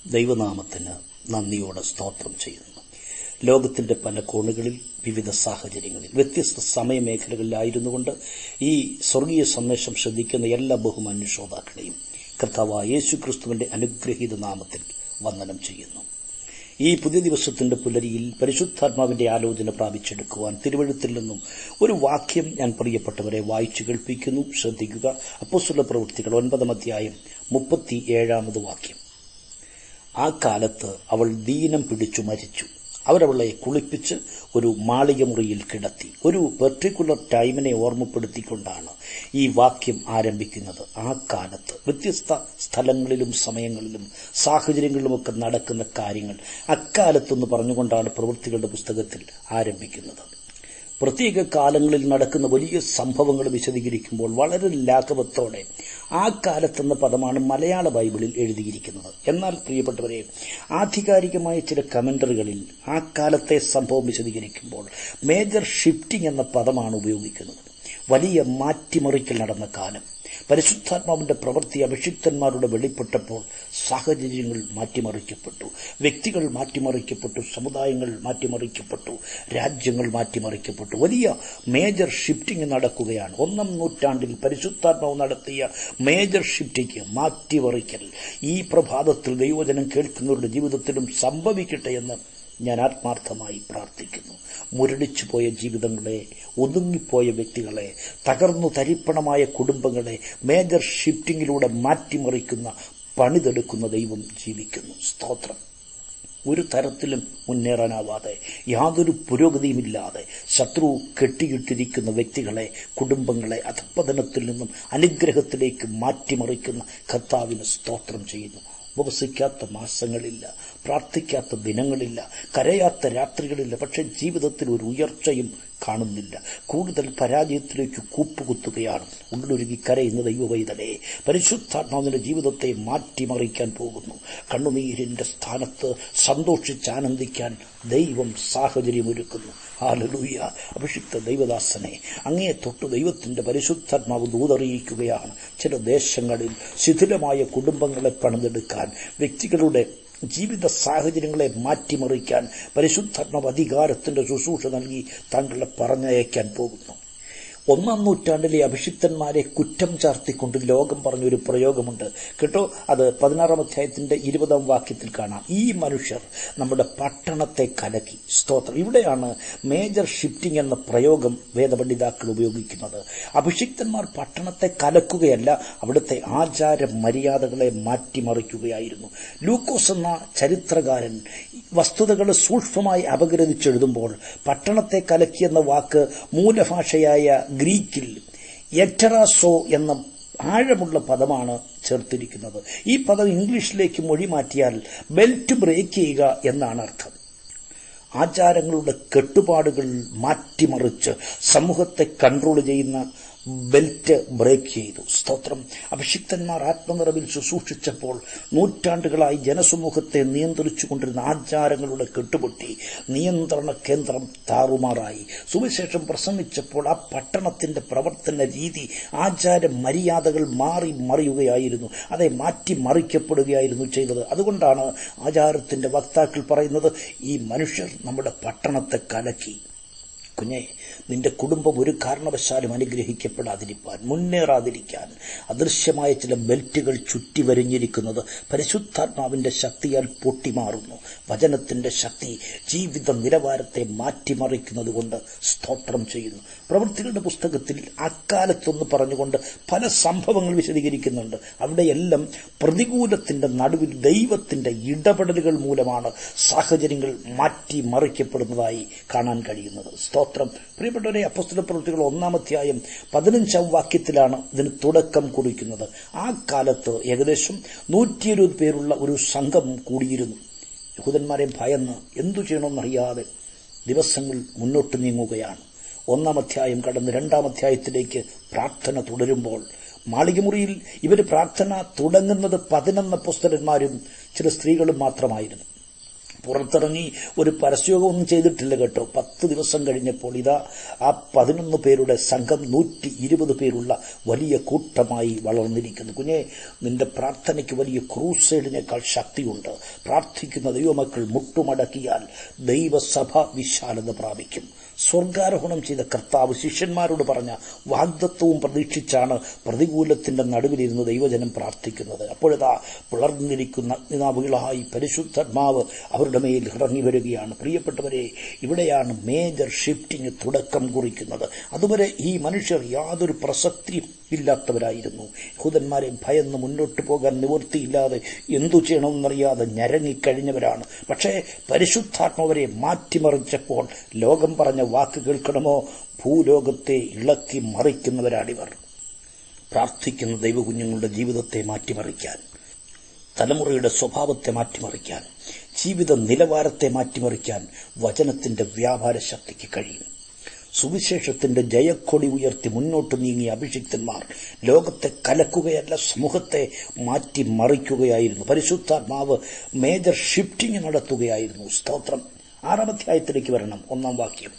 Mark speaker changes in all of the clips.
Speaker 1: ദൈവനാമത്തിന് നന്ദിയോടെ സ്തോത്രം ചെയ്യുന്നു. ലോകത്തിന്റെ പല കോണുകളിൽ, വിവിധ സാഹചര്യങ്ങളിൽ, വ്യത്യസ്ത സമയമേഖലകളിലായിരുന്നുകൊണ്ട് ഈ സ്വർഗീയ സന്ദേശം ശ്രദ്ധിക്കുന്ന എല്ലാ ബഹുമാന്യ ശ്രോതാക്കളെയും കർത്താവായ യേശുക്രിസ്തുവിന്റെ അനുഗ്രഹീത നാമത്തിൽ വന്ദനം ചെയ്യുന്നു. ഈ പുതിയ ദിവസത്തിന്റെ പുലരിയിൽ പരിശുദ്ധാത്മാവിന്റെ ആലോചന പ്രാപിച്ചെടുക്കുവാൻ തിരുവഴുത്തിൽ നിന്നും ഒരു വാക്യം ഞാൻ പ്രിയപ്പെട്ടവരെ വായിച്ചു കേൾപ്പിക്കുന്നു. ശ്രദ്ധിക്കുക. അപ്പോസ്തല പ്രവൃത്തികൾ 9-ാം അധ്യായം 37-ാമത് വാക്യം. ആ കാലത്ത് അവൾ ദീനം പിടിച്ചു മരിച്ചു. അവരവളെ കുളിപ്പിച്ച് ഒരു മാളികമുറിയിൽ കിടത്തി. ഒരു പെർട്ടിക്കുലർ ടൈമിനെ ഓർമ്മപ്പെടുത്തിക്കൊണ്ടാണ് ഈ വാക്യം ആരംഭിക്കുന്നത്. ആ കാലത്ത് വ്യത്യസ്ത സ്ഥലങ്ങളിലും സമയങ്ങളിലും സാഹചര്യങ്ങളിലുമൊക്കെ നടക്കുന്ന കാര്യങ്ങൾ അക്കാലത്തെന്ന് പറഞ്ഞുകൊണ്ടാണ് പ്രവൃത്തികളുടെ പുസ്തകത്തിൽ ആരംഭിക്കുന്നത്. പ്രത്യേക കാലങ്ങളിൽ നടക്കുന്ന വലിയ സംഭവങ്ങൾ വിശദീകരിക്കുമ്പോൾ വളരെ ലാഘവത്തോടെ ആ കാലത്തെന്ന പദമാണ് മലയാള ബൈബിളിൽ എഴുതിയിരിക്കുന്നത്. എന്നാൽ പ്രിയപ്പെട്ടവരെ, ആധികാരികമായ ചില കമന്ററികളിൽ ആ കാലത്തെ സംഭവം വിശദീകരിക്കുമ്പോൾ മേജർ ഷിഫ്റ്റിംഗ് എന്ന പദമാണ് ഉപയോഗിക്കുന്നത്. വലിയ മാറ്റിമറിക്കൽ നടന്ന കാലം. പരിശുദ്ധാത്മാവിന്റെ പ്രവൃത്തി അഭിഷിക്തന്മാരുടെ വെളിപ്പെട്ടപ്പോൾ സാഹചര്യങ്ങൾ മാറ്റിമറിക്കപ്പെട്ടു, വ്യക്തികൾ മാറ്റിമറിക്കപ്പെട്ടു, സമുദായങ്ങൾ മാറ്റിമറിക്കപ്പെട്ടു, രാജ്യങ്ങൾ മാറ്റിമറിക്കപ്പെട്ടു. വലിയ മേജർ ഷിഫ്റ്റിംഗ് നടക്കുകയാണ്. 1-ാം നൂറ്റാണ്ടിൽ പരിശുദ്ധാത്മാവ് നടത്തിയ മേജർ ഷിഫ്റ്റിംഗ്, മാറ്റിമറിക്കൽ ഈ പ്രഭാതത്തിൽ ദൈവവചനം കേൾക്കുന്നവരുടെ ജീവിതത്തിലും സംഭവിക്കട്ടെ എന്ന് ഞാൻ ആത്മാർത്ഥമായി പ്രാർത്ഥിക്കുന്നു. മുരടിച്ചുപോയ ജീവിതങ്ങളെ, ഒതുങ്ങിപ്പോയ വ്യക്തികളെ, തകർന്നു തരിപ്പണമായ കുടുംബങ്ങളെ മേജർ ഷിഫ്റ്റിംഗിലൂടെ മാറ്റിമറിക്കുന്ന, പണിതെടുക്കുന്ന ദൈവം ജീവിക്കുന്നു. സ്തോത്രം. ഒരു തരത്തിലും മുന്നേറാനാവാതെ, യാതൊരു പുരോഗതിയുമില്ലാതെ ശത്രു കെട്ടിയിട്ടിരിക്കുന്ന വ്യക്തികളെ, കുടുംബങ്ങളെ അധപ്പതനത്തിൽ നിന്നും അനുഗ്രഹത്തിലേക്ക് മാറ്റിമറിക്കുന്ന കർത്താവിന് സ്തോത്രം ചെയ്യുന്നു. ഉപവസിക്കാത്ത മാസങ്ങളില്ല, പ്രാർത്ഥിക്കാത്ത ദിനങ്ങളില്ല, കരയാത്ത രാത്രികളില്ല. പക്ഷെ ജീവിതത്തിൽ ഒരു ഉയർച്ചയും കാണുന്നില്ല. കൂടുതൽ പരാജയത്തിലേക്ക് കൂപ്പുകുത്തുകയാണ്. ഉള്ളൊരുങ്ങി കരയുന്ന ദൈവവൈതലേ, പരിശുദ്ധാത്മാവിന്റെ ജീവിതത്തെ മാറ്റിമറിക്കാൻ പോകുന്നു. കണ്ണുനീരിന്റെ സ്ഥാനത്ത് സന്തോഷിച്ചാനന്ദിക്കാൻ ദൈവം സാഹചര്യമൊരുക്കുന്നു. ഹല്ലേലൂയ. അഭിഷിക്ത ദൈവദാസനെ, അങ്ങേ തൊട്ട് ദൈവത്തിന്റെ പരിശുദ്ധാത്മാവ് ദൂതറിയിക്കുകയാണ്. ചില ദേശങ്ങളിൽ ശിഥിലമായ കുടുംബങ്ങളെ പണിതെടുക്കാൻ, വ്യക്തികളുടെ ജീവിത സാഹചര്യങ്ങളെ മാറ്റിമറിക്കാൻ പരിശുദ്ധാത്മാവ് അധികാരത്തിന്റെ ശുശ്രൂഷ നൽകി താങ്കളെ പറഞ്ഞയക്കാൻ പോകുന്നു. 1-ാം നൂറ്റാണ്ടിലെ അഭിഷിക്തന്മാരെ കുറ്റം ചാർത്തിക്കൊണ്ട് ലോകം പറഞ്ഞൊരു പ്രയോഗമുണ്ട് കേട്ടോ. അത് 16-ാം അധ്യായത്തിന്റെ 20-ാം വാക്യത്തിൽ കാണാം. ഈ മനുഷ്യർ നമ്മുടെ പട്ടണത്തെ കലക്കി. സ്തോത്രം. ഇവിടെയാണ് മേജർ ഷിഫ്റ്റിംഗ് എന്ന പ്രയോഗം വേദപണ്ഡിതാക്കൾ ഉപയോഗിക്കുന്നത്. അഭിഷിക്തന്മാർ പട്ടണത്തെ കലക്കുകയല്ല, അവിടുത്തെ ആചാര മര്യാദകളെ മാറ്റിമറിക്കുകയായിരുന്നു. ലൂക്കോസ് എന്ന ചരിത്രകാരൻ വസ്തുതകൾ സൂക്ഷ്മമായി അപഗ്രഥിച്ചെഴുതുമ്പോൾ പട്ടണത്തെ കലക്കി എന്ന വാക്ക് മൂലഭാഷയായ ഗ്രീക്കിൽ എറ്ററാസോ എന്ന ആഴമുള്ള പദമാണ് ചേർത്തിരിക്കുന്നത്. ഈ പദം ഇംഗ്ലീഷിലേക്ക് മൊഴി മാറ്റിയാൽ ബെൽറ്റ് ബ്രേക്ക് ചെയ്യുക എന്നാണ് അർത്ഥം. ആചാരങ്ങളുടെ കെട്ടുപാടുകൾ മാറ്റിമറിച്ച് സമൂഹത്തെ കൺട്രോൾ ചെയ്യുന്ന ബെൽറ്റ് ബ്രേക്ക് ചെയ്തു. സ്തോത്രം. അഭിഷിക്തന്മാർ ആത്മനിറവിൽ ശുശ്രൂഷിച്ചപ്പോൾ നൂറ്റാണ്ടുകളായി ജനസമൂഹത്തെ നിയന്ത്രിച്ചു കൊണ്ടിരുന്ന ആചാരങ്ങളുടെ കെട്ടുപൊട്ടി നിയന്ത്രണ കേന്ദ്രം താറുമാറായി. സുവിശേഷം പ്രസംഗിച്ചപ്പോൾ ആ പട്ടണത്തിന്റെ പ്രവർത്തന രീതി, ആചാര മര്യാദകൾ മാറി മറിയുകയായിരുന്നു. അതെ, മാറ്റിമറിക്കപ്പെടുകയായിരുന്നു ചെയ്തത്. അതുകൊണ്ടാണ് ആചാരത്തിന്റെ വക്താക്കൾ പറയുന്നത്, ഈ മനുഷ്യർ നമ്മുടെ പട്ടണത്തെ കലക്കി. കുഞ്ഞെ, നിന്റെ കുടുംബം ഒരു കാരണവശാലും അനുഗ്രഹിക്കപ്പെടാതിരിക്കാൻ, മുന്നേറാതിരിക്കാൻ അദൃശ്യമായ ചില ബെൽറ്റുകൾ ചുറ്റി വരിഞ്ഞിരിക്കുന്നത് പരിശുദ്ധാത്മാവിന്റെ ശക്തിയാൽ പൊട്ടിമാറുന്നു. വചനത്തിന്റെ ശക്തി ജീവിത നിലവാരത്തെ മാറ്റിമറിക്കുന്നത് കൊണ്ട് സ്തോത്രം ചെയ്യുന്നു. പ്രവൃത്തികളുടെ പുസ്തകത്തിൽ അക്കാലത്തൊന്ന് പറഞ്ഞുകൊണ്ട് പല സംഭവങ്ങൾ വിശദീകരിക്കുന്നുണ്ട്. അവിടെയെല്ലാം പ്രതികൂലത്തിന്റെ നടുവിൽ ദൈവത്തിന്റെ ഇടപെടലുകൾ മൂലമാണ് സാഹചര്യങ്ങൾ മാറ്റിമറിക്കപ്പെടുന്നതായി കാണാൻ കഴിയുന്നത്. സ്തോത്രം. പ്രിയപ്പെട്ടവരെ, അപ്പോസ്തല പ്രവൃത്തികൾ 1-ാം അധ്യായം 15-ാം വാക്യത്തിലാണ് ഇതിന് തുടക്കം കുറിക്കുന്നത്. ആ കാലത്ത് ഏകദേശം 120 പേരുള്ള ഒരു സംഘം കൂടിയിരുന്നു. യഹൂദന്മാരെ ഭയന്ന് എന്തു ചെയ്യണമെന്നറിയാതെ ദിവസങ്ങൾ മുന്നോട്ട് നീങ്ങുകയാണ്. 1-ാം അധ്യായം കടന്ന് 2-ാം അധ്യായത്തിലേക്ക് പ്രാർത്ഥന തുടരുമ്പോൾ മാളികമുറിയിൽ ഇവർ പ്രാർത്ഥന തുടങ്ങുന്നത് 11 അപ്പോസ്തലന്മാരും ചില സ്ത്രീകളും മാത്രമായിരുന്നു. പുറത്തിറങ്ങി ഒരു പരസ്യോഗമൊന്നും ചെയ്തിട്ടില്ല കേട്ടോ. 10 ദിവസം കഴിഞ്ഞപ്പോൾ ഇതാ ആ 11 പേരുടെ സംഘം 120 പേരുള്ള വലിയ കൂട്ടമായി വളർന്നിരിക്കുന്നു. കുഞ്ഞെ, നിന്റെ പ്രാർത്ഥനയ്ക്ക് വലിയ ക്രൂസൈഡിനേക്കാൾ ശക്തിയുണ്ട്. പ്രാർത്ഥിക്കുന്ന ദൈവമക്കൾ മുട്ടുമടക്കിയാൽ ദൈവസഭ വിശാലത പ്രാപിക്കും. സ്വർഗാരോഹണം ചെയ്ത കർത്താവ് ശിഷ്യന്മാരോട് പറഞ്ഞ വാഗ്ദത്വവും പ്രതീക്ഷിച്ചാണ് പ്രതികൂലത്തിന്റെ നടുവിലിരുന്ന് ദൈവജനം പ്രാർത്ഥിക്കുന്നത്. അപ്പോഴതാ പിളർന്നിരിക്കുന്ന അഗ്നിനാവുകളായി പരിശുദ്ധാത്മാവ് അവരുടെ മേൽ ഇറങ്ങി വരികയാണ്. പ്രിയപ്പെട്ടവരെ, ഇവിടെയാണ് മേജർ ഷിഫ്റ്റിംഗ് തുടക്കം കുറിക്കുന്നത്. അതുവരെ ഈ മനുഷ്യർ യാതൊരു പ്രസക്തിയും ഇല്ലാത്തവരായിരുന്നു. യഹൂദന്മാരെ ഭയന്ന് മുന്നോട്ട് പോകാൻ നിവൃത്തിയില്ലാതെ എന്തു ചെയ്യണമെന്നറിയാതെ ഞരങ്ങിക്കഴിഞ്ഞവരാണ്. പക്ഷേ പരിശുദ്ധാത്മാവരെ മാറ്റിമറിച്ചപ്പോൾ ലോകം പറഞ്ഞ വാക്ക് കേൾക്കണമോ, ഭൂലോകത്തെ ഇളക്കി മറിക്കുന്നവരാണിവർ. പ്രാർത്ഥിക്കുന്ന ദൈവകുഞ്ഞുങ്ങളുടെ ജീവിതത്തെ മാറ്റിമറിക്കാൻ, തലമുറയുടെ സ്വഭാവത്തെ മാറ്റിമറിക്കാൻ, ജീവിത നിലവാരത്തെ മാറ്റിമറിക്കാൻ വചനത്തിന്റെ വ്യാപാര ശക്തിക്ക് കഴിയും. സുവിശേഷത്തിന്റെ ജയക്കൊടി ഉയർത്തി മുന്നോട്ട് നീങ്ങിയ അഭിഷിക്തന്മാർ ലോകത്തെ കലക്കുകയല്ല, സമൂഹത്തെ മാറ്റിമറിക്കുകയായിരുന്നു. പരിശുദ്ധാത്മാവ് മേജർ ഷിഫ്റ്റിംഗ് നടത്തുകയായിരുന്നു. സ്തോത്രം. 6-ാം അധ്യായത്തിലേക്ക് വരണം. 1-ാം വാക്യം.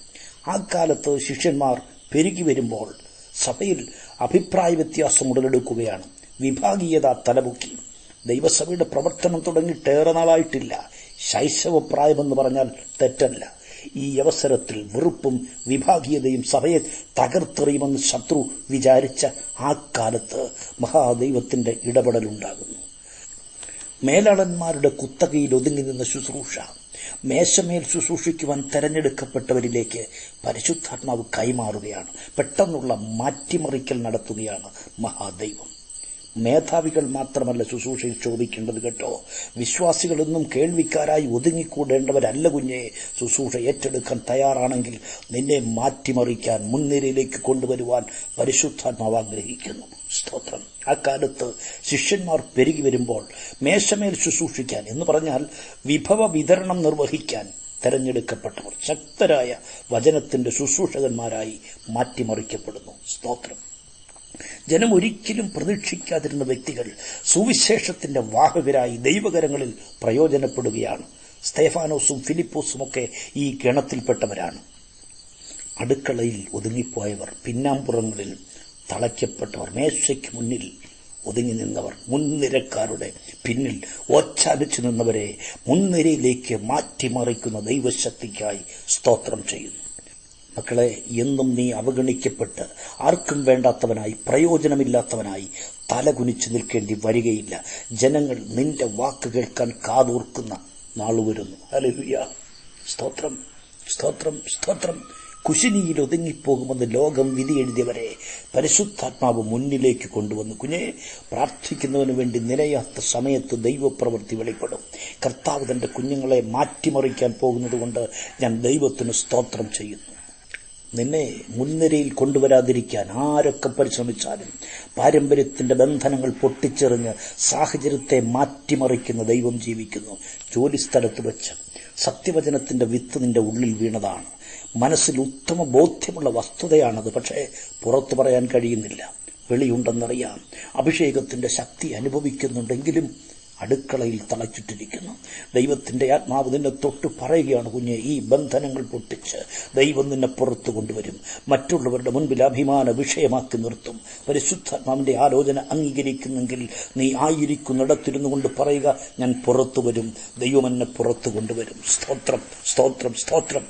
Speaker 1: ആ കാലത്ത് ശിഷ്യന്മാർ പെരുകി വരുമ്പോൾ സഭയിൽ അഭിപ്രായ വ്യത്യാസം ഉടലെടുക്കുകയാണ്. വിഭാഗീയത തലമുക്കി. ദൈവസഭയുടെ പ്രവർത്തനം തുടങ്ങിയിട്ടേറെ നാളായിട്ടില്ല. ശൈശവപ്രായമെന്ന് പറഞ്ഞാൽ തെറ്റല്ല. ഈ അവസരത്തിൽ വെറുപ്പും വിഭാഗീയതയും സഭയെ തകർത്തെറിയുമെന്ന് ശത്രു വിചാരിച്ച ആ കാലത്ത് മഹാദൈവത്തിന്റെ ഇടപെടലുണ്ടാകുന്നു. മേലാളന്മാരുടെ കുത്തകയിൽ ഒതുങ്ങി നിന്ന ശുശ്രൂഷ മേശമേൽ ശുശ്രൂഷിക്കുവാൻ തെരഞ്ഞെടുക്കപ്പെട്ടവരിലേക്ക് പരിശുദ്ധാത്മാവ് കൈമാറുകയാണ്. പെട്ടെന്നുള്ള മാറ്റിമറിക്കൽ നടത്തുകയാണ് മഹാദൈവം. മേധാവികൾ മാത്രമല്ല ശുശ്രൂഷയിൽ ശോഭിക്കേണ്ടത് കേട്ടോ. വിശ്വാസികളൊന്നും കേൾവിക്കാരായി ഒതുങ്ങിക്കൂടേണ്ടവരല്ല കുഞ്ഞെ. ശുശ്രൂഷ ഏറ്റെടുക്കാൻ തയ്യാറാണെങ്കിൽ നിന്നെ മാറ്റിമറിക്കാൻ, മുൻനിരയിലേക്ക് കൊണ്ടുവരുവാൻ പരിശുദ്ധാത്മാവ് ആഗ്രഹിക്കുന്നു. സ്തോത്രം. അക്കാലത്ത് ശിഷ്യന്മാർ പെരുകി വരുമ്പോൾ മേശമേൽ ശുശ്രൂഷിക്കാൻ എന്ന് പറഞ്ഞാൽ വിഭവ വിതരണം നിർവഹിക്കാൻ തെരഞ്ഞെടുക്കപ്പെട്ടവർ ശക്തരായ വചനത്തിന്റെ ശുശ്രൂഷകന്മാരായി മാറ്റിമറിക്കപ്പെടുന്നു. സ്തോത്രം. ജനം ഒരിക്കലും പ്രതീക്ഷിക്കാതിരുന്ന വ്യക്തികൾ സുവിശേഷത്തിന്റെ വാഹകരായി ദൈവകരങ്ങളിൽ പ്രയോജനപ്പെടുകയാണ്. സ്തേഫാനോസും ഫിലിപ്പോസുമൊക്കെ ഈ ഗണത്തിൽപ്പെട്ടവരാണ്. അടുക്കളയിൽ ഒതുങ്ങിപ്പോയവർ, പിന്നാമ്പുറങ്ങളിൽ തളയ്ക്കപ്പെട്ടവർ, മേശയ്ക്ക് മുന്നിൽ ഒതുങ്ങി നിന്നവർ, മുൻനിരക്കാരുടെ പിന്നിൽ ഓച്ചാലിച്ചു നിന്നവരെ മുൻനിരയിലേക്ക് മാറ്റിമറിക്കുന്ന ദൈവശക്തിക്കായി സ്തോത്രം ചെയ്യുന്നു. മക്കളെ, എന്നും നീ അവഗണിക്കപ്പെട്ട് ആർക്കും വേണ്ടാത്തവനായി, പ്രയോജനമില്ലാത്തവനായി തലകുനിച്ചു നിൽക്കേണ്ടി വരികയില്ല. ജനങ്ങൾ നിന്റെ വാക്ക് കേൾക്കാൻ കാതോർക്കുന്ന നാള് വരുന്നു. ഹല്ലേലൂയ. സ്തോത്രം, സ്തോത്രം, സ്തോത്രം. കുശിനിയിൽ ഒതുങ്ങിപ്പോകുമെന്ന് ലോകം വിധി എഴുതിയവരെ പരിശുദ്ധാത്മാവ് മുന്നിലേക്ക് കൊണ്ടുവന്നു. കുഞ്ഞെ, പ്രാർത്ഥിക്കുന്നതിനു വേണ്ടി നിലയാത്ത സമയത്ത് ദൈവപ്രവൃത്തി വെളിപ്പെടും. കർത്താവ് തന്റെ കുഞ്ഞുങ്ങളെ മാറ്റിമറിക്കാൻ പോകുന്നത് കൊണ്ട് ഞാൻ ദൈവത്തിന് സ്തോത്രം ചെയ്യുന്നു. നിന്നെ മുൻനിരയിൽ കൊണ്ടുവരാതിരിക്കാൻ ആരൊക്കെ പരിശ്രമിച്ചാലും പാരമ്പര്യത്തിന്റെ ബന്ധനങ്ങൾ പൊട്ടിച്ചെറിഞ്ഞ് സാഹചര്യത്തെ മാറ്റിമറിക്കുന്ന ദൈവം ജീവിക്കുന്നു. ജോലിസ്ഥലത്ത് വെച്ച് സത്യവചനത്തിന്റെ വിത്ത് നിന്റെ ഉള്ളിൽ വീണതാണ്. മനസ്സിൽ ഉത്തമ ബോധ്യമുള്ള വസ്തുതയാണത്. പക്ഷേ പുറത്തു പറയാൻ കഴിയുന്നില്ല. വെളിയുണ്ടെന്നറിയാം. അഭിഷേകത്തിന്റെ ശക്തി അനുഭവിക്കുന്നുണ്ടെങ്കിലും അടുക്കളയിൽ തളച്ചിട്ടിരിക്കുന്നു. ദൈവത്തിന്റെ ആത്മാവ് നിന്നെ തൊട്ട് പറയുകയാണ്, കുഞ്ഞെ, ഈ ബന്ധനങ്ങൾ പൊട്ടിച്ച് ദൈവം നിന്നെ പുറത്തു കൊണ്ടുവരും. മറ്റുള്ളവരുടെ മുൻപിൽ അഭിമാന വിഷയമാക്കി നിർത്തും. പരിശുദ്ധാത്മാവിന്റെ ആലോചന അംഗീകരിക്കുന്നെങ്കിൽ നീ ആയിരിക്കുന്നിടത്തിരുന്നു കൊണ്ട് പറയുക, ഞാൻ പുറത്തു വരും, ദൈവം എന്നെ പുറത്തു കൊണ്ടുവരും. സ്തോത്രം, സ്തോത്രം, സ്തോത്രം.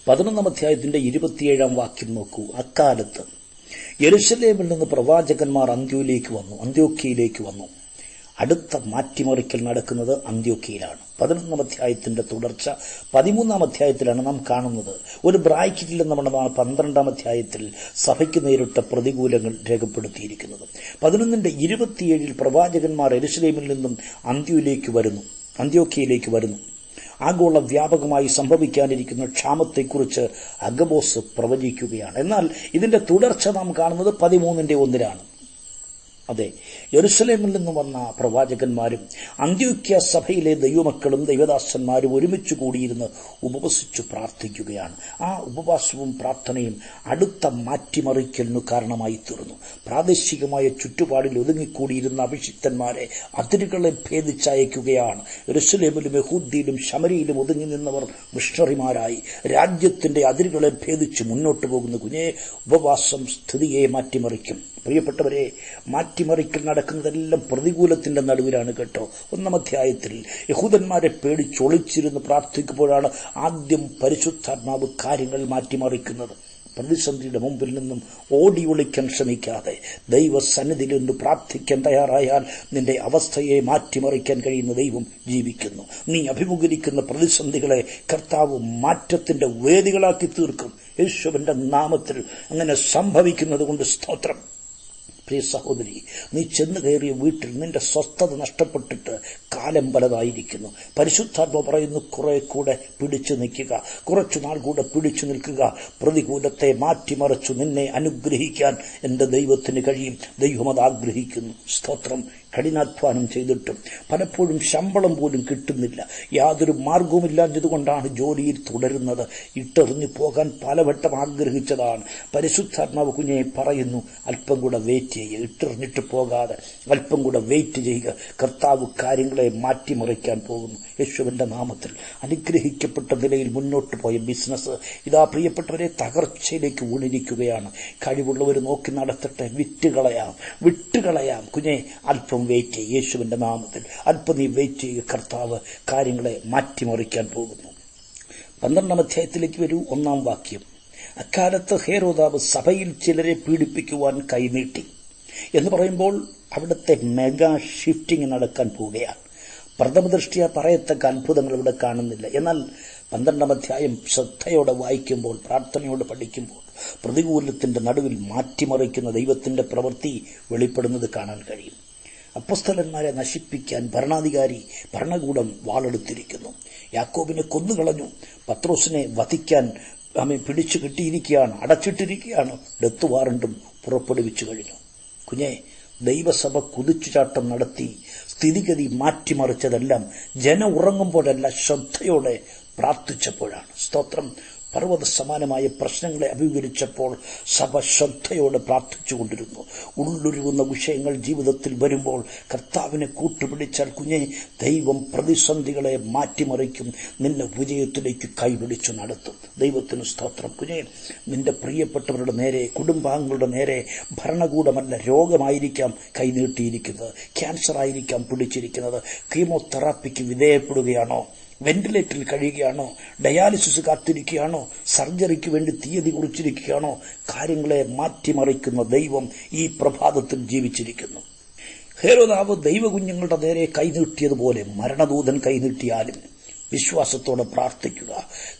Speaker 1: 11-ാം അധ്യായത്തിന്റെ 27-ാം വാക്യം നോക്കൂ. അക്കാലത്ത് യെരുശലേമിൽ നിന്ന് പ്രവാചകന്മാർ അന്ത്യോക്യയിലേക്ക് വന്നു. അടുത്ത മാറ്റിമറിക്കൽ നടക്കുന്നത് അന്ത്യോക്യയിലാണ്. 11-ാം അധ്യായത്തിന്റെ തുടർച്ച 13-ാം അധ്യായത്തിലാണ് നാം കാണുന്നത്. ഒരു ബ്രാക്കറ്റിലെന്നുള്ളതാണ് 12-ാം അധ്യായത്തിൽ സഭയ്ക്ക് നേരിട്ട പ്രതികൂലങ്ങൾ രേഖപ്പെടുത്തിയിരിക്കുന്നത്. 11-ന്റെ-27 പ്രവാചകന്മാർ യെരുശലേമിൽ നിന്നും അന്ത്യോക്യയിലേക്ക് വരുന്നു. ആഗോള വ്യാപകമായി സംഭവിക്കാനിരിക്കുന്ന ക്ഷാമത്തെക്കുറിച്ച് അഗബോസ് പ്രവചിക്കുകയാണ്. എന്നാൽ ഇതിന്റെ തുടർച്ച നാം കാണുന്നത് 13-ന്റെ 1-ലാണ്. അതെ, യെരുശലേമിൽ നിന്ന് വന്ന പ്രവാചകന്മാരും അന്ത്യോക്യ സഭയിലെ ദൈവമക്കളും ദൈവദാസന്മാരും ഒരുമിച്ച് കൂടിയിരുന്ന് ഉപവസിച്ചു പ്രാർത്ഥിക്കുകയാണ്. ആ ഉപവാസവും പ്രാർത്ഥനയും അടുത്ത മാറ്റിമറിക്കലിനു കാരണമായി തീർന്നു. പ്രാദേശികമായ ചുറ്റുപാടിൽ ഒതുങ്ങിക്കൂടിയിരുന്ന അഭിഷിക്തന്മാരെ അതിരുകളെ ഭേദിച്ചയക്കുകയാണ്. യെരുശലേമിലും യഹൂദ്യയിലും ശമരിയിലും ഒതുങ്ങി നിന്നവർ മിഷണറിമാരായി രാജ്യത്തിന്റെ അതിരുകളെ ഭേദിച്ച് മുന്നോട്ട് പോകുന്ന കുഞ്ഞേ ഉപവാസം സ്ഥിതിയെ മാറ്റിമറിക്കും. പ്രിയപ്പെട്ടവരെ, മാറ്റിമറിക്കൽ നടക്കുന്നതെല്ലാം പ്രതികൂലത്തിന്റെ നടുവിലാണ് കേട്ടോ. 1-ാം അധ്യായത്തിൽ യഹൂദന്മാരെ പേടിച്ചൊളിച്ചിരുന്ന് പ്രാർത്ഥിക്കുമ്പോഴാണ് ആദ്യം പരിശുദ്ധാത്മാവ് കാര്യങ്ങൾ മാറ്റിമറിക്കുന്നത്. പ്രതിസന്ധിയുടെ മുമ്പിൽ നിന്നും ഓടി ഒളിക്കാൻ ശ്രമിക്കാതെ ദൈവസന്നിധിയിൽ നിന്ന് പ്രാർത്ഥിക്കാൻ തയ്യാറായാൽ നിന്റെ അവസ്ഥയെ മാറ്റിമറിക്കാൻ കഴിയുന്ന ദൈവം ജീവിക്കുന്നു. നീ അഭിമുഖീകരിക്കുന്ന പ്രതിസന്ധികളെ കർത്താവ് മാറ്റത്തിന്റെ വേദികളാക്കി തീർക്കും. യേശുവിന്റെ നാമത്തിൽ അങ്ങനെ സംഭവിക്കുന്നത് കൊണ്ട് സ്തോത്രം. പ്രിയ സഹോദരി, നീ ചെന്ന് കയറിയ വീട്ടിൽ നിന്റെ സ്വസ്ഥത നഷ്ടപ്പെട്ടിട്ട് കാലം പലതായിരിക്കുന്നു. പരിശുദ്ധാത്മ പറയുന്നു, കുറെ കൂടെ പിടിച്ചു നിൽക്കുക, കുറച്ചുനാൾ കൂടെ പിടിച്ചു നിൽക്കുക. പ്രതികൂലത്തെ മാറ്റിമറിച്ചു നിന്നെ അനുഗ്രഹിക്കാൻ എന്റെ ദൈവത്തിന് കഴിയും. ദൈവം അത് ആഗ്രഹിക്കുന്നു. സ്തോത്രം. കഠിനാധ്വാനം ചെയ്തിട്ടും പലപ്പോഴും ശമ്പളം പോലും കിട്ടുന്നില്ല. യാതൊരു മാർഗവുമില്ലാഞ്ഞതുകൊണ്ടാണ് ജോലിയിൽ തുടരുന്നത്. ഇട്ടെറിഞ്ഞു പോകാൻ പലവട്ടം ആഗ്രഹിച്ചതാണ്. പരിശുദ്ധാത്മാവ് കുഞ്ഞെ പറയുന്നു, അല്പം കൂടെ വെയിറ്റ് ചെയ്യുക. ഇട്ടെറിഞ്ഞിട്ട് പോകാതെ അല്പം കൂടെ വെയിറ്റ് ചെയ്യുക. കർത്താവ് കാര്യങ്ങളെ മാറ്റിമറിക്കാൻ പോകുന്നു. യേശുവിന്റെ നാമത്തിൽ അനുഗ്രഹിക്കപ്പെട്ട നിലയിൽ മുന്നോട്ട് പോയ ബിസിനസ് ഇതാ പ്രിയപ്പെട്ടവരെ തകർച്ചയിലേക്ക് ഊണിരിക്കുകയാണ്. കഴിവുള്ളവർ നോക്കി നടത്തട്ടെ. വിട്ടുകളയാം കുഞ്ഞെ. അല്പം വെയിറ്റ് ചെയ്യുക. യേശുവിന്റെ നാമത്തിൽ അല്പം നീ വെയിറ്റ് ചെയ്യുക. കർത്താവ് കാര്യങ്ങളെ മാറ്റിമറിക്കാൻ പോകുന്നു. 12-ാം അധ്യായത്തിലേക്ക് വരൂ. 1-ാം വാക്യം. അക്കാലത്ത് ഹേരോദാവ് സഭയിൽ ചിലരെ പീഡിപ്പിക്കുവാൻ കൈനീട്ടി എന്ന് പറയുമ്പോൾ അവിടുത്തെ മെഗാ ഷിഫ്റ്റിംഗ് നടക്കാൻ പോവുകയാണ്. പ്രഥമദൃഷ്ടിയ പറയത്തക്ക അത്ഭുതങ്ങൾ ഇവിടെ കാണുന്നില്ല. എന്നാൽ 12-ാം അധ്യായം ശ്രദ്ധയോടെ വായിക്കുമ്പോൾ, പ്രാർത്ഥനയോടെ പഠിക്കുമ്പോൾ പ്രതികൂലത്തിന്റെ നടുവിൽ മാറ്റിമറിക്കുന്ന ദൈവത്തിന്റെ പ്രവൃത്തി വെളിപ്പെടുന്നത് കാണാൻ കഴിയും. അപ്പോസ്തലന്മാരെ നശിപ്പിക്കാൻ ഭരണകൂടം വാളെടുത്തിരിക്കുന്നു. യാക്കോബിനെ കൊന്നുകളഞ്ഞു. പത്രോസിനെ വധിക്കാൻ പിടിച്ചു കിട്ടിയിരിക്കുകയാണ്, അടച്ചിട്ടിരിക്കുകയാണ്. ഡെത്ത് വാറണ്ടും പുറപ്പെടുവിച്ചു കഴിഞ്ഞു. കുഞ്ഞെ, ദൈവസഭ കുതിച്ചുചാട്ടം നടത്തി സ്ഥിതിഗതി മാറ്റിമറിച്ചതെല്ലാം ജനം ഉറങ്ങുമ്പോഴല്ല, ശ്രദ്ധയോടെ പ്രാർത്ഥിച്ചപ്പോഴാണ്. സ്തോത്രം. പർവ്വത സമാനമായ പ്രശ്നങ്ങളെ അഭിമുഖീകരിച്ചപ്പോൾ സഭ ശ്രദ്ധയോടെ പ്രാർത്ഥിച്ചുകൊണ്ടിരുന്നു. ഉള്ളുരുവുന്ന വിഷയങ്ങൾ ജീവിതത്തിൽ വരുമ്പോൾ കർത്താവിനെ കൂട്ടുപിടിച്ചാൽ കുഞ്ഞെ, ദൈവം പ്രതിസന്ധികളെ മാറ്റിമറിക്കും. നിന്നെ വിജയത്തിലേക്ക് കൈപിടിച്ചു നടത്തും. ദൈവത്തിന് സ്തോത്രം. കുഞ്ഞെ, നിന്റെ പ്രിയപ്പെട്ടവരുടെ നേരെ, കുടുംബാംഗങ്ങളുടെ നേരെ ഭരണകൂടമല്ല, രോഗമായിരിക്കാം കൈനീട്ടിയിരിക്കുന്നത്. ക്യാൻസർ ആയിരിക്കാം പിടിച്ചിരിക്കുന്നത്. കീമോതെറാപ്പിക്ക് വിധേയപ്പെടുകയാണോ? വെന്റിലേറ്ററിൽ കഴിയുകയാണോ? ഡയാലിസിസ് കാത്തിരിക്കുകയാണോ? സർജറിക്ക് വേണ്ടി തീയതി കുറിച്ചിരിക്കുകയാണോ? കാര്യങ്ങളെ മാറ്റിമറിക്കുന്ന ദൈവം ഈ പ്രഭാതത്തിൽ ജീവിച്ചിരിക്കുന്നു. ഹേരോദാവ് ദൈവകുഞ്ഞുങ്ങളുടെ നേരെ കൈനീട്ടിയതുപോലെ മരണദൂതൻ കൈനീട്ടിയാലും വിശ്വാസത്തോടെ പ്രാർത്ഥിക്കുക.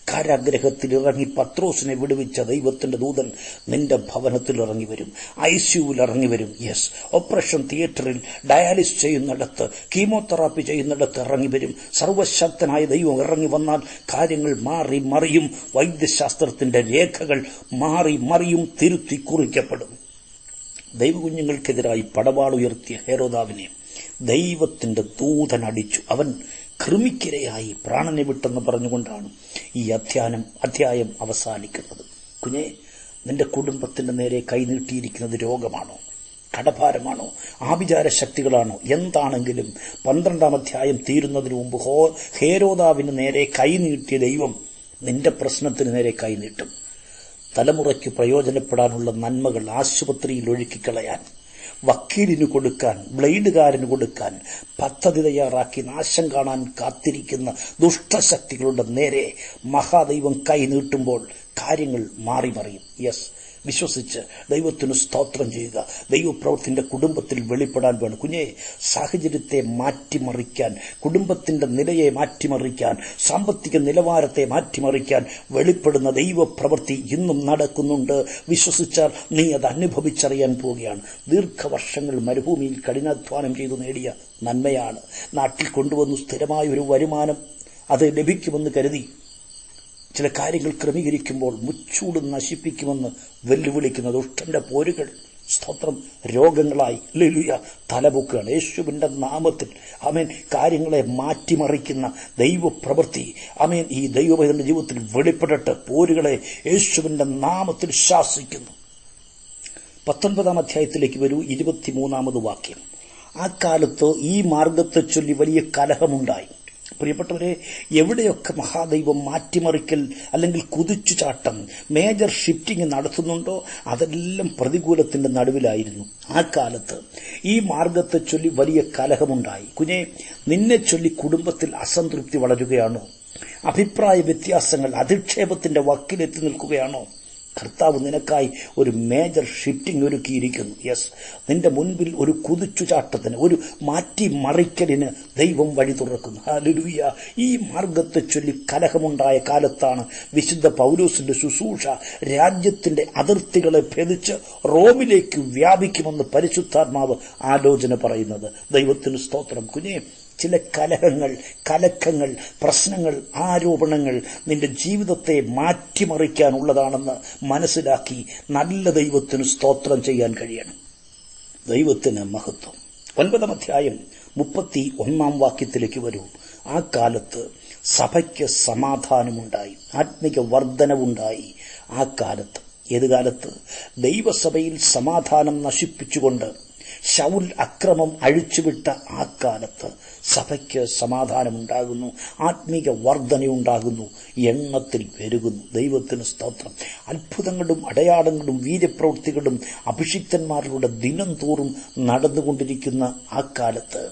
Speaker 1: കാരാഗ്രഹത്തിൽ ഇറങ്ങി പത്രോസിനെ വിടുവിച്ച ദൈവത്തിന്റെ ദൂതൻ നിന്റെ ഭവനത്തിൽ ഇറങ്ങി വരും. ICUവിൽ ഇറങ്ങി വരും. യെസ്, ഓപ്പറേഷൻ തിയേറ്ററിൽ ഡയാലിസിസ് ചെയ്യുന്നിടത്ത്, കീമോതെറാപ്പി ചെയ്യുന്നിടത്ത് ഇറങ്ങി വരും. സർവശക്തനായ ദൈവം ഇറങ്ങി വന്നാൽ കാര്യങ്ങൾ മാറി മറിയും. വൈദ്യശാസ്ത്രത്തിന്റെ രേഖകൾ മാറി മറിയും, തിരുത്തി കുറിക്കപ്പെടും. ദൈവകുഞ്ഞുങ്ങൾക്കെതിരായി പടവാളുയർത്തിയ ഹേരോദാവിനെ ദൈവത്തിന്റെ ദൂതൻ അടിച്ചു. അവൻ കൃമിക്കിരയായി പ്രാണനെ വിട്ടെന്ന് പറഞ്ഞുകൊണ്ടാണ് ഈ അധ്യായം അവസാനിക്കുന്നത്. കുഞ്ഞെ, നിന്റെ കുടുംബത്തിന്റെ നേരെ കൈനീട്ടിയിരിക്കുന്നത് രോഗമാണോ? കടഭാരമാണോ? ആഭിചാര ശക്തികളാണോ? എന്താണെങ്കിലും 12-ാം അധ്യായം തീരുന്നതിന് മുമ്പ് ഹേരോദാവിന് നേരെ കൈനീട്ടിയ ദൈവം നിന്റെ പ്രശ്നത്തിന് നേരെ കൈനീട്ടും. തലമുറയ്ക്ക് പ്രയോജനപ്പെടാനുള്ള നന്മകൾ ആശുപത്രിയിൽ ഒഴുക്കിക്കളയാൻ, വക്കീലിന് കൊടുക്കാൻ, ബ്ലേഡുകാരന് കൊടുക്കാൻ പദ്ധതി തയ്യാറാക്കി നാശം കാണാൻ കാത്തിരിക്കുന്ന ദുഷ്ടശക്തികളുടെ നേരെ മഹാദൈവം കൈനീട്ടുമ്പോൾ കാര്യങ്ങൾ മാറി മറിയും. യെസ്, വിശ്വസിച്ച് ദൈവത്തിന് സ്തോത്രം ചെയ്യുക. ദൈവപ്രവൃത്തിന്റെ കുടുംബത്തിൽ വെളിപ്പെടാൻ വേണം. കുഞ്ഞെ, സാഹചര്യത്തെ മാറ്റിമറിക്കാൻ, കുടുംബത്തിന്റെ നിലയെ മാറ്റിമറിക്കാൻ, സാമ്പത്തിക നിലവാരത്തെ മാറ്റിമറിക്കാൻ വെളിപ്പെടുന്ന ദൈവപ്രവൃത്തി ഇന്നും നടക്കുന്നുണ്ട്. വിശ്വസിച്ചാൽ നീ അത് അനുഭവിച്ചറിയാൻ പോവുകയാണ്. ദീർഘവർഷങ്ങൾ മരുഭൂമിയിൽ കഠിനാധ്വാനം ചെയ്തു നേടിയ നന്മയാണ് നാട്ടിൽ കൊണ്ടുവന്നു സ്ഥിരമായ ഒരു വരുമാനം അത് ലഭിക്കുമെന്ന് കരുതി ചില കാര്യങ്ങൾ ക്രമീകരിക്കുമ്പോൾ മുച്ചൂട് നശിപ്പിക്കുമെന്ന് വെല്ലുവിളിക്കുന്ന ദുഷ്ടന്റെ പോരുകൾ സ്തോത്രം. രോഗങ്ങളായി ഹല്ലേലൂയ തലപൊക്കുകയാണ്. യേശുവിന്റെ നാമത്തിൽ ആമേൻ കാര്യങ്ങളെ മാറ്റിമറിക്കുന്ന ദൈവപ്രവൃത്തി ആമേൻ ഈ ദൈവപൈതന്റെ ജീവിതത്തിൽ വെളിപ്പെടട്ടെ. പോരുകളെ യേശുവിന്റെ നാമത്തിൽ ശാസിക്കുന്നു. 19-ാം അധ്യായത്തിലേക്ക് വരൂ. 23-ാമത് വാക്യം. ആ കാലത്ത് ഈ മാർഗത്തെ ചൊല്ലി വലിയ കലഹമുണ്ടായി. പ്രിയപ്പെട്ടവരെ, എവിടെയൊക്കെ മഹാദൈവം മാറ്റിമറിക്കൽ അല്ലെങ്കിൽ കുതിച്ചുചാട്ടം മേജർ ഷിഫ്റ്റിംഗ് നടത്തുന്നുണ്ടോ അതെല്ലാം പ്രതികൂലത്തിന്റെ നടുവിലായിരുന്നു. ആ കാലത്ത് ഈ മാർഗത്തെ ചൊല്ലി വലിയ കലഹമുണ്ടായി. കുഞ്ഞെ, നിന്നെ ചൊല്ലി കുടുംബത്തിൽ അസംതൃപ്തി വളരുകയാണോ? അഭിപ്രായ വ്യത്യാസങ്ങൾ അധിക്ഷേപത്തിന്റെ വക്കിലെത്തി നിൽക്കുകയാണോ? കർത്താവ് നിനക്കായി ഒരു മേജർ ഷിഫ്റ്റിംഗ് ഒരുക്കിയിരിക്കുന്നു. യെസ്, നിന്റെ മുൻപിൽ ഒരു കുതിച്ചുചാട്ടത്തിന്, ഒരു മാറ്റിമറിക്കലിന് ദൈവം വഴി തുറക്കുന്നു. ഹല്ലേലൂയ. ഈ മാർഗത്തെ ചൊല്ലി കലഹമുണ്ടായ കാലത്താണ് വിശുദ്ധ പൗലോസിന്റെ ശുശ്രൂഷ രാജ്യത്തിന്റെ അതിർത്തികളെ ഭേദിച്ച് റോമിലേക്ക് വ്യാപിക്കുമെന്ന് പരിശുദ്ധാത്മാവ് ആലോചന പറയുന്നത്. ദൈവത്തിന് സ്തോത്രം. കുഞ്ഞേ, ചില കലഹങ്ങൾ, കലക്കങ്ങൾ, പ്രശ്നങ്ങൾ, ആരോപണങ്ങൾ നിന്റെ ജീവിതത്തെ മാറ്റിമറിക്കാനുള്ളതാണെന്ന് മനസ്സിലാക്കി നല്ല ദൈവത്തിന് സ്തോത്രം ചെയ്യാൻ കഴിയണം. ദൈവത്തിന് മഹത്വം. 9-ാം അധ്യായം 31-ാം വാക്യത്തിലേക്ക് വരൂ. ആ കാലത്ത് സഭയ്ക്ക് സമാധാനമുണ്ടായി, ആത്മിക വർധനവുണ്ടായി. ആ കാലത്ത്, ഏത് കാലത്ത്? ദൈവസഭയിൽ സമാധാനം നശിപ്പിച്ചുകൊണ്ട് ശൗൽ അക്രമം അഴിച്ചുവിട്ട ആ കാലത്ത് സഭയ്ക്ക് സമാധാനമുണ്ടാകുന്നു, ആത്മീക വർധനയുണ്ടാകുന്നു, എണ്ണത്തിൽ പെരുകുന്നു. ദൈവത്തിന് സ്തോത്രം. അത്ഭുതങ്ങളും അടയാളങ്ങളും വീര്യപ്രവൃത്തികളും അഭിഷിക്തന്മാരുടെ ദിനം തോറും നടന്നുകൊണ്ടിരിക്കുന്ന ആ കാലത്ത്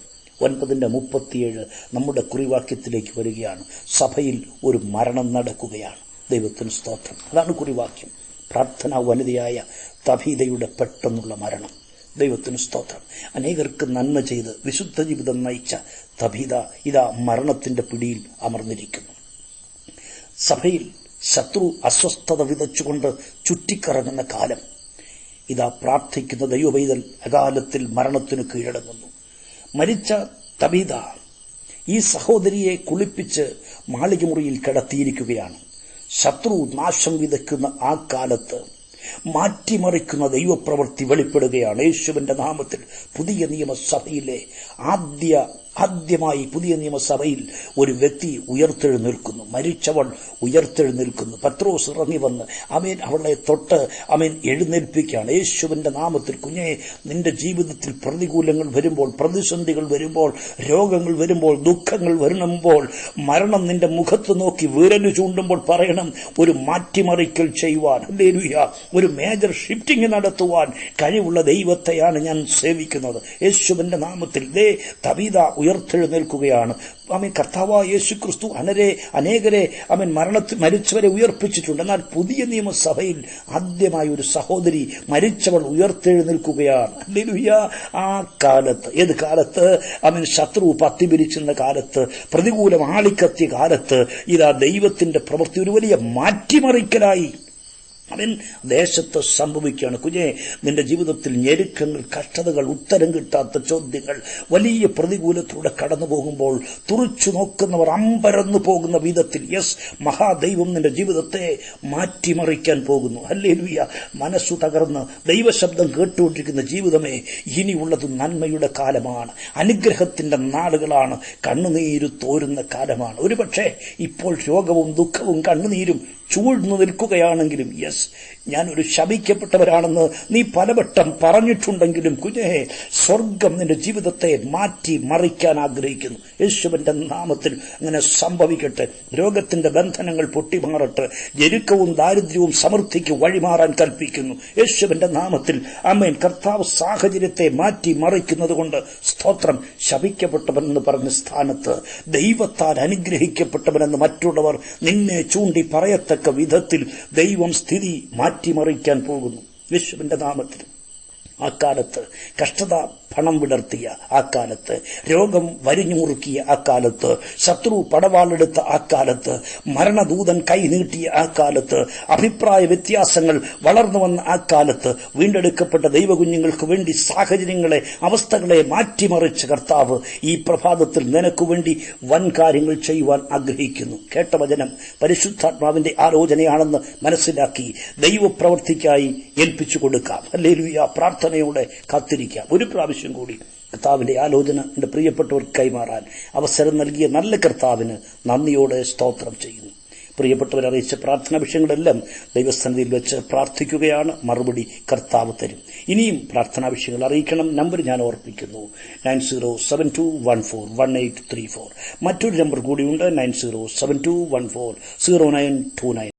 Speaker 1: 9:37 നമ്മുടെ കുറിവാക്യത്തിലേക്ക് വരികയാണ്. സഭയിൽ ഒരു മരണം നടക്കുകയാണ്. ദൈവത്തിന് സ്തോത്രം. അതാണ് കുറിവാക്യം. പ്രാർത്ഥനാ വനിതയായ തബീതയുടെ പെട്ടെന്നുള്ള മരണം. ദൈവത്തിന് സ്തോത്രം. അനേകർക്ക് നന്മ ചെയ്ത് വിശുദ്ധ ജീവിതം നയിച്ച തബീത ഇതാ മരണത്തിന്റെ പിടിയിൽ അമർന്നിരിക്കുന്നു. സഭയിൽ ശത്രു അസ്വസ്ഥത വിതച്ചുകൊണ്ട് ചുറ്റിക്കറങ്ങുന്ന കാലം. ഇതാ പ്രാർത്ഥിക്കുന്ന ദൈവപൈതൽ അകാലത്തിൽ മരണത്തിന് കീഴടങ്ങുന്നു. മരിച്ച തബീത ഈ സഹോദരിയെ കുളിപ്പിച്ച് മാളികമുറിയിൽ കിടത്തിയിരിക്കുകയാണ്. ശത്രു നാശം വിതയ്ക്കുന്ന ആ കാലത്ത് മാറ്റിമറിക്കുന്ന ദൈവപ്രവൃത്തി വെളിപ്പെടുകയാണ്. യേശുവിന്റെ നാമത്തിൽ പുതിയ നിയമസഭയിലെ ആദ്യമായി പുതിയ നിയമസഭയിൽ ഒരു വ്യക്തി ഉയർത്തെഴുന്നേൽക്കുന്നു. മരിച്ചവൾ ഉയർത്തെഴുന്നേൽക്കുന്നു. പത്രോസ് ഇറങ്ങി വന്ന് അവളെ തൊട്ട് എഴുന്നേൽപ്പിക്കുകയാണ്. യേശുവിന്റെ നാമത്തിൽ കുഞ്ഞെ, നിന്റെ ജീവിതത്തിൽ പ്രതികൂലങ്ങൾ വരുമ്പോൾ, പ്രതിസന്ധികൾ വരുമ്പോൾ, രോഗങ്ങൾ വരുമ്പോൾ, ദുഃഖങ്ങൾ വരുമ്പോൾ, മരണം നിന്റെ മുഖത്ത് നോക്കി വിരല് ചൂണ്ടുമ്പോൾ പറയണം, ഒരു മാറ്റിമറിക്കൽ ചെയ്യുവാൻ, ഹല്ലേലൂയ, ഒരു മേജർ ഷിഫ്റ്റിംഗ് നടത്തുവാൻ കഴിവുള്ള ദൈവത്തെയാണ് ഞാൻ സേവിക്കുന്നത്. യേശുവിന്റെ നാമത്തിൽ തബീത ഉയർത്തെഴുന്നേൽക്കുകയാണ്. കർത്താവായ യേശു ക്രിസ്തു അനേകരെ മരിച്ചവരെ ഉയർപ്പിച്ചിട്ടുണ്ട്. എന്നാൽ പുതിയ നിയമസഭയിൽ ആദ്യമായി ഒരു സഹോദരി മരിച്ചവൾ ഉയർത്തെഴുന്നേൽക്കുകയാണ്. ഹല്ലേലൂയ. ആ കാലത്ത്, ഏത് കാലത്ത്? ശത്രു പത്തി പിരിച്ചുന്ന കാലത്ത്, പ്രതികൂലം ആളിക്കത്തിയ കാലത്ത് ഇതാ ദൈവത്തിന്റെ പ്രവൃത്തി ഒരു വലിയ മാറ്റിമറിക്കലായി ദേശത്ത് സംഭവിക്കുകയാണ്. കുഞ്ഞെ, നിന്റെ ജീവിതത്തിൽ ഞെരുക്കങ്ങൾ, കഷ്ടതകൾ, ഉത്തരം കിട്ടാത്ത ചോദ്യങ്ങൾ, വലിയ പ്രതികൂലത്തിലൂടെ കടന്നു പോകുമ്പോൾ തുറിച്ചു നോക്കുന്നവർ അമ്പരന്നു പോകുന്ന വിധത്തിൽ മഹാദൈവം നിന്റെ ജീവിതത്തെ മാറ്റിമറിക്കാൻ പോകുന്നു. ഹല്ലേലൂയ. മനസ്സു തകർന്ന് ദൈവശബ്ദം കേട്ടുകൊണ്ടിരിക്കുന്ന ജീവിതമേ, ഇനിയുള്ളത് നന്മയുടെ കാലമാണ്, അനുഗ്രഹത്തിന്റെ നാളുകളാണ്, കണ്ണുനീര് തോരുന്ന കാലമാണ്. ഒരുപക്ഷെ ഇപ്പോൾ രോഗവും ദുഃഖവും കണ്ണുനീരും ചൂഴ്ന്നു നിൽക്കുകയാണെങ്കിലും ഞാനൊരു ശപിക്കപ്പെട്ടവരാണെന്ന് നീ പലവട്ടം പറഞ്ഞിട്ടുണ്ടെങ്കിലും കുഞ്ഞേ, സ്വർഗം നിന്റെ ജീവിതത്തെ മാറ്റി മറിക്കാൻ ആഗ്രഹിക്കുന്നു. യേശുവിന്റെ നാമത്തിൽ അങ്ങനെ സംഭവിക്കട്ടെ. രോഗത്തിന്റെ ബന്ധനങ്ങൾ പൊട്ടിമാറട്ടെ. ഞെരുക്കവും ദാരിദ്ര്യവും സമൃദ്ധിക്ക് വഴിമാറാൻ കൽപ്പിക്കുന്നു. യേശുവിന്റെ നാമത്തിൽ ആമേൻ. കർത്താവ് സാഹചര്യത്തെ മാറ്റി മറിക്കുന്നത് കൊണ്ട് സ്തോത്രം. ശപിക്കപ്പെട്ടവനെന്ന് പറഞ്ഞ സ്ഥാനത്ത് ദൈവത്താൽ അനുഗ്രഹിക്കപ്പെട്ടവനെന്ന് മറ്റുള്ളവർ നിന്നെ ചൂണ്ടി പറയത്തക്ക വിധത്തിൽ ദൈവം സ്ഥിതി മാറ്റിമറിക്കാൻ പോകുന്നു. യേശുവിന്റെ നാമത്തിൽ. ആ കാലത്ത് കഷ്ടത പണം വിടർത്തിയ ആ കാലത്ത്, രോഗം വരിഞ്ഞുമുറുക്കിയ ആ കാലത്ത്, ശത്രു പടവാളെടുത്ത ആ കാലത്ത്, മരണദൂതൻ കൈനീട്ടിയ ആ കാലത്ത്, അഭിപ്രായ വ്യത്യാസങ്ങൾ വളർന്നു വന്ന ആ കാലത്ത് വീണ്ടെടുക്കപ്പെട്ട ദൈവകുഞ്ഞുങ്ങൾക്ക് വേണ്ടി സാഹചര്യങ്ങളെ, അവസ്ഥകളെ മാറ്റിമറിച്ച കർത്താവ് ഈ പ്രഭാതത്തിൽ നിനക്ക് വേണ്ടി വൻ കാര്യങ്ങൾ ചെയ്യുവാൻ ആഗ്രഹിക്കുന്നു. കേട്ട വചനം പരിശുദ്ധാത്മാവിന്റെ ആലോചനയാണെന്ന് മനസ്സിലാക്കി ദൈവപ്രവൃത്തിക്കായി ഏൽപ്പിച്ചു കൊടുക്കാം. ഹല്ലേലൂയ. പ്രാർത്ഥനയോടെ കാത്തിരിക്കാം. ഒരു പ്രാവശ്യം കൂടി കർത്താവിന്റെ ആലോചന എന്റെ പ്രിയപ്പെട്ടവർക്ക് കൈമാറാൻ അവസരം നൽകിയ നല്ല കർത്താവിന് നന്ദിയോടെ സ്തോത്രം ചെയ്യുന്നു. പ്രിയപ്പെട്ടവരറിയിച്ച പ്രാർത്ഥനാ വിഷയങ്ങളെല്ലാം ദൈവസന്നിധിയിൽ വെച്ച് പ്രാർത്ഥിക്കുകയാണ്. മറുപടി കർത്താവ് തരും. ഇനിയും പ്രാർത്ഥനാ വിഷയങ്ങൾ അറിയിക്കണം. നമ്പർ ഞാൻ ഓർപ്പിക്കുന്നു, 9072141834. മറ്റൊരു നമ്പർ കൂടിയുണ്ട്, 9072140929.